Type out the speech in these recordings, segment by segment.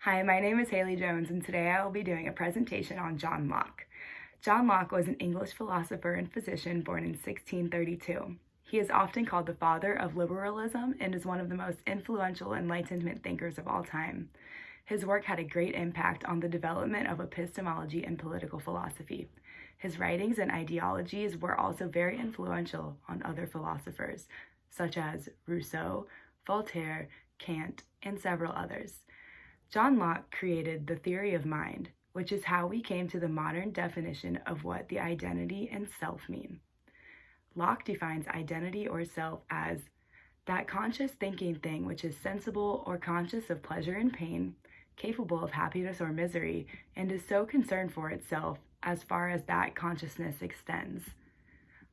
Hi, my name is Haley Jones, and today I will be doing a presentation on John Locke. John Locke was an English philosopher and physician born in 1632. He is often called the father of liberalism and is one of the most influential Enlightenment thinkers of all time. His work had a great impact on the development of epistemology and political philosophy. His writings and ideologies were also very influential on other philosophers, such as Rousseau, Voltaire, Kant, and several others. John Locke created the theory of mind, which is how we came to the modern definition of what the identity and self mean. Locke defines identity or self as that conscious thinking thing which is sensible or conscious of pleasure and pain, capable of happiness or misery, and is so concerned for itself as far as that consciousness extends.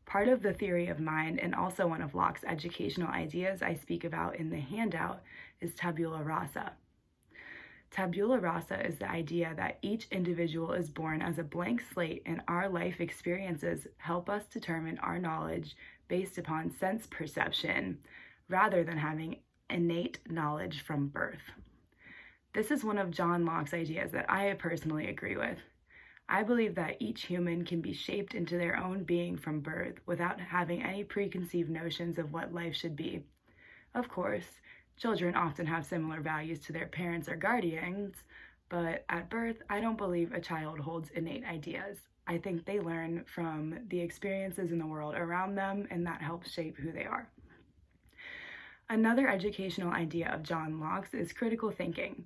Part of the theory of mind, and also one of Locke's educational ideas I speak about in the handout, is tabula rasa. Tabula rasa is the idea that each individual is born as a blank slate and our life experiences help us determine our knowledge based upon sense perception rather than having innate knowledge from birth. This is one of John Locke's ideas that I personally agree with. I believe that each human can be shaped into their own being from birth without having any preconceived notions of what life should be. Of course, children often have similar values to their parents or guardians, but at birth, I don't believe a child holds innate ideas. I think they learn from the experiences in the world around them, and that helps shape who they are. Another educational idea of John Locke's is critical thinking.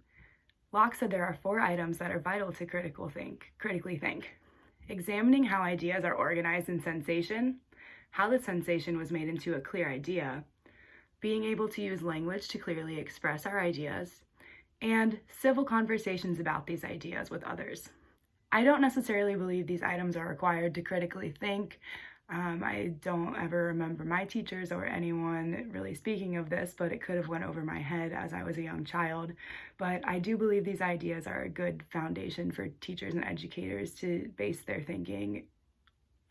Locke said there are 4 items that are vital to critically think. Examining how ideas are organized in sensation, how the sensation was made into a clear idea, being able to use language to clearly express our ideas, and civil conversations about these ideas with others. I don't necessarily believe these items are required to critically think. I don't ever remember my teachers or anyone really speaking of this, but it could have went over my head as I was a young child. But I do believe these ideas are a good foundation for teachers and educators to base their thinking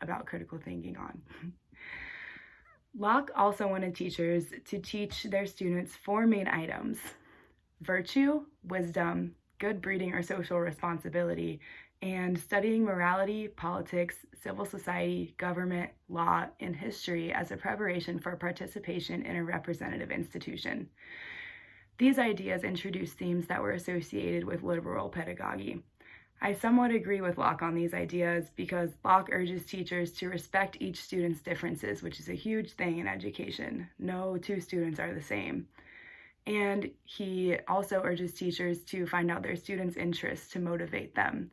about critical thinking on. Locke also wanted teachers to teach their students 4 main items: virtue, wisdom, good breeding or social responsibility, and studying morality, politics, civil society, government, law, and history as a preparation for participation in a representative institution. These ideas introduced themes that were associated with liberal pedagogy. I somewhat agree with Locke on these ideas because Locke urges teachers to respect each student's differences, which is a huge thing in education. No 2 students are the same. And he also urges teachers to find out their students' interests to motivate them.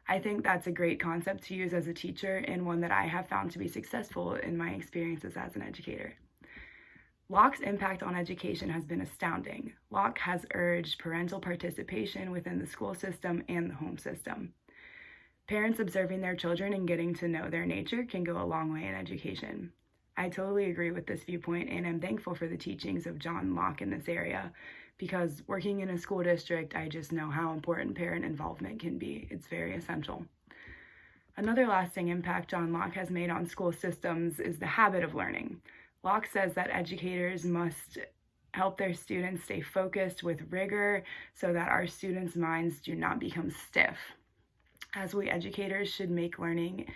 I think that's a great concept to use as a teacher and one that I have found to be successful in my experiences as an educator. Locke's impact on education has been astounding. Locke has urged parental participation within the school system and the home system. Parents observing their children and getting to know their nature can go a long way in education. I totally agree with this viewpoint and am thankful for the teachings of John Locke in this area because working in a school district, I just know how important parent involvement can be. It's very essential. Another lasting impact John Locke has made on school systems is the habit of learning. Locke says that educators must help their students stay focused with rigor so that our students' minds do not become stiff. As we educators should make learning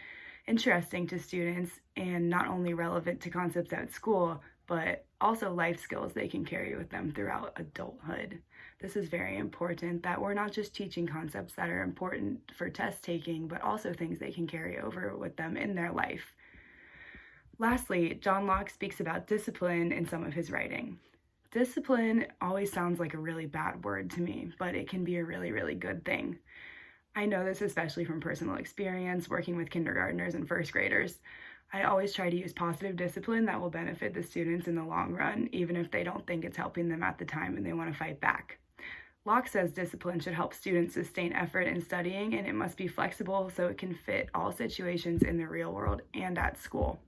interesting to students and not only relevant to concepts at school, but also life skills they can carry with them throughout adulthood. This is very important that we're not just teaching concepts that are important for test taking, but also things they can carry over with them in their life. Lastly, John Locke speaks about discipline in some of his writing. Discipline always sounds like a really bad word to me, but it can be a really, really good thing. I know this especially from personal experience working with kindergartners and first graders. I always try to use positive discipline that will benefit the students in the long run, even if they don't think it's helping them at the time and they want to fight back. Locke says discipline should help students sustain effort in studying, and it must be flexible so it can fit all situations in the real world and at school.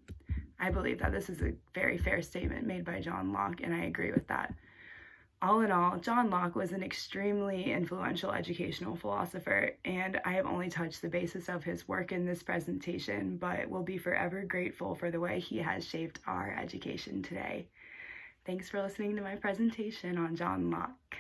I believe that this is a very fair statement made by John Locke, and I agree with that. All in all, John Locke was an extremely influential educational philosopher, and I have only touched the basis of his work in this presentation, but will be forever grateful for the way he has shaped our education today. Thanks for listening to my presentation on John Locke.